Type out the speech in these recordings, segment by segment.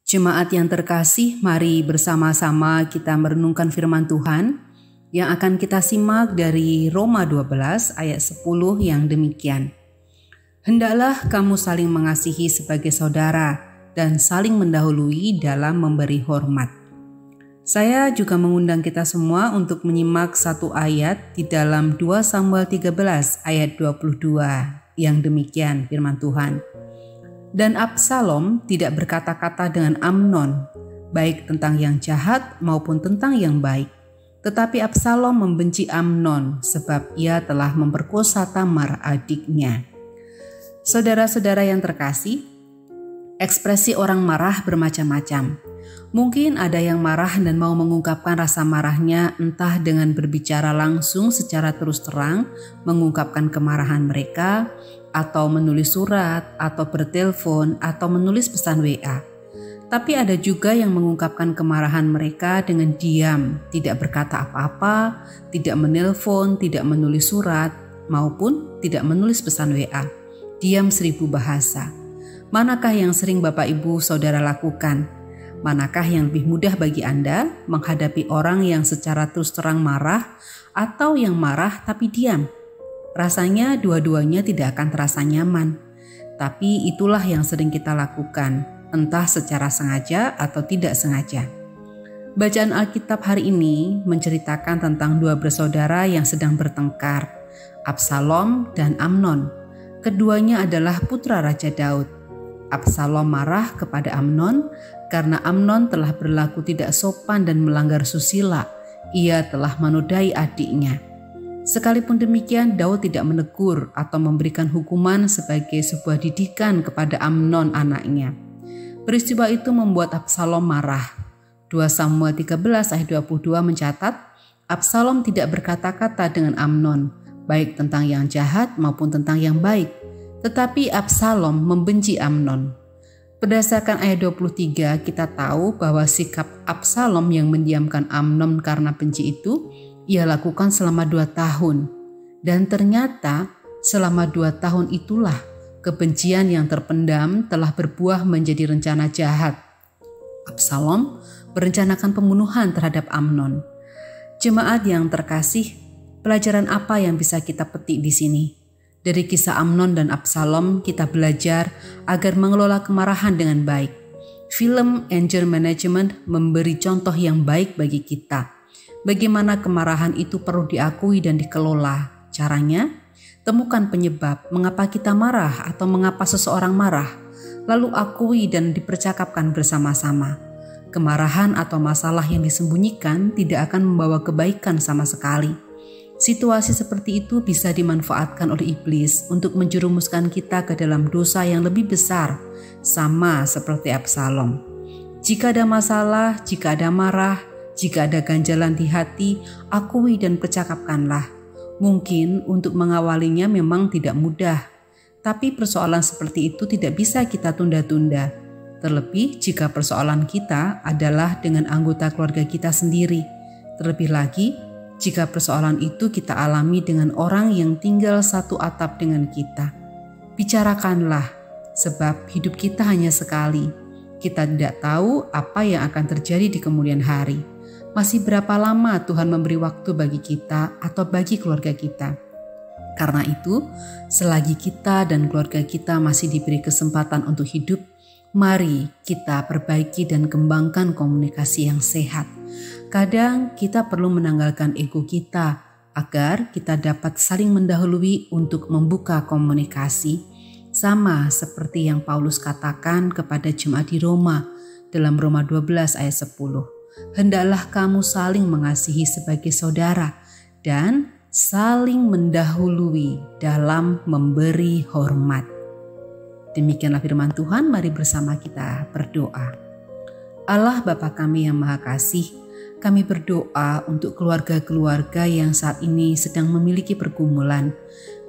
Jemaat yang terkasih, mari bersama-sama kita merenungkan firman Tuhan yang akan kita simak dari Roma 12 ayat 10 yang demikian. Hendaklah kamu saling mengasihi sebagai saudara dan saling mendahului dalam memberi hormat. Saya juga mengundang kita semua untuk menyimak satu ayat di dalam 2 Samuel 13 ayat 22 yang demikian firman Tuhan. Dan Absalom tidak berkata-kata dengan Amnon, baik tentang yang jahat maupun tentang yang baik. Tetapi Absalom membenci Amnon sebab ia telah memperkosa Tamar adiknya. Saudara-saudara yang terkasih, ekspresi orang marah bermacam-macam. Mungkin ada yang marah dan mau mengungkapkan rasa marahnya entah dengan berbicara langsung secara terus terang, mengungkapkan kemarahan mereka, atau menulis surat, atau bertelepon, atau menulis pesan WA. Tapi ada juga yang mengungkapkan kemarahan mereka dengan diam, tidak berkata apa-apa, tidak menelpon, tidak menulis surat, maupun tidak menulis pesan WA. Diam 1000 bahasa. Manakah yang sering Bapak Ibu Saudara lakukan? Manakah yang lebih mudah bagi Anda menghadapi orang yang secara terus terang marah atau yang marah tapi diam? Rasanya dua-duanya tidak akan terasa nyaman. Tapi itulah yang sering kita lakukan, entah secara sengaja atau tidak sengaja. Bacaan Alkitab hari ini menceritakan tentang dua bersaudara yang sedang bertengkar, Absalom dan Amnon. Keduanya adalah putra Raja Daud. Absalom marah kepada Amnon karena Amnon telah berlaku tidak sopan dan melanggar susila. Ia telah menodai adiknya. Sekalipun demikian, Daud tidak menegur atau memberikan hukuman sebagai sebuah didikan kepada Amnon anaknya. Peristiwa itu membuat Absalom marah. 2 Samuel 13 ayat 22 mencatat, Absalom tidak berkata-kata dengan Amnon, baik tentang yang jahat maupun tentang yang baik. Tetapi Absalom membenci Amnon. Berdasarkan ayat 23, kita tahu bahwa sikap Absalom yang mendiamkan Amnon karena benci itu ia lakukan selama 2 tahun. Dan ternyata selama 2 tahun itulah kebencian yang terpendam telah berbuah menjadi rencana jahat. Absalom merencanakan pembunuhan terhadap Amnon. Jemaat yang terkasih, pelajaran apa yang bisa kita petik di sini? Dari kisah Amnon dan Absalom kita belajar agar mengelola kemarahan dengan baik. Film Anger Management memberi contoh yang baik bagi kita. Bagaimana kemarahan itu perlu diakui dan dikelola. Caranya, temukan penyebab mengapa kita marah atau mengapa seseorang marah, lalu akui dan dipercakapkan bersama-sama. Kemarahan atau masalah yang disembunyikan tidak akan membawa kebaikan sama sekali. Situasi seperti itu bisa dimanfaatkan oleh iblis untuk menjerumuskan kita ke dalam dosa yang lebih besar, sama seperti Absalom. Jika ada masalah, jika ada marah, jika ada ganjalan di hati, akui dan percakapkanlah. Mungkin untuk mengawalinya memang tidak mudah, tapi persoalan seperti itu tidak bisa kita tunda-tunda. Terlebih jika persoalan kita adalah dengan anggota keluarga kita sendiri. Terlebih lagi, jika persoalan itu kita alami dengan orang yang tinggal satu atap dengan kita. Bicarakanlah, sebab hidup kita hanya sekali. Kita tidak tahu apa yang akan terjadi di kemudian hari. Masih berapa lama Tuhan memberi waktu bagi kita atau bagi keluarga kita. Karena itu, selagi kita dan keluarga kita masih diberi kesempatan untuk hidup, mari kita perbaiki dan kembangkan komunikasi yang sehat. Kadang kita perlu menanggalkan ego kita agar kita dapat saling mendahului untuk membuka komunikasi. Sama seperti yang Paulus katakan kepada jemaat di Roma dalam Roma 12 ayat 10. Hendaklah kamu saling mengasihi sebagai saudara dan saling mendahului dalam memberi hormat. Demikianlah firman Tuhan, mari bersama kita berdoa. Allah Bapa kami yang Maha Kasih, kami berdoa untuk keluarga-keluarga yang saat ini sedang memiliki pergumulan,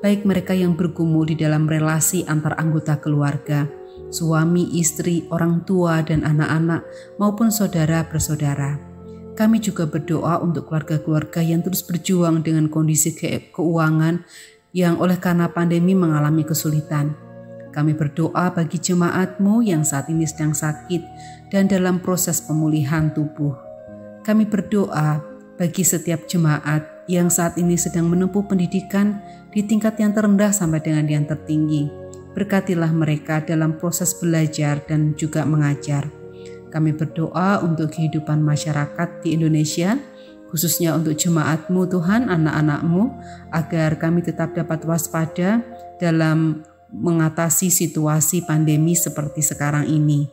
baik mereka yang bergumul di dalam relasi antar anggota keluarga, suami, istri, orang tua, dan anak-anak, maupun saudara bersaudara. Kami juga berdoa untuk keluarga-keluarga yang terus berjuang dengan kondisi keuangan yang oleh karena pandemi mengalami kesulitan. Kami berdoa bagi jemaat-Mu yang saat ini sedang sakit dan dalam proses pemulihan tubuh. Kami berdoa bagi setiap jemaat yang saat ini sedang menempuh pendidikan di tingkat yang terendah sampai dengan yang tertinggi. Berkatilah mereka dalam proses belajar dan juga mengajar. Kami berdoa untuk kehidupan masyarakat di Indonesia, khususnya untuk jemaat-Mu Tuhan, anak-anak-Mu, agar kami tetap dapat waspada dalam mengatasi situasi pandemi seperti sekarang ini.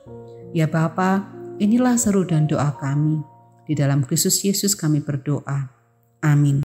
Ya Bapa, inilah seru dan doa kami. Di dalam Kristus Yesus kami berdoa. Amin.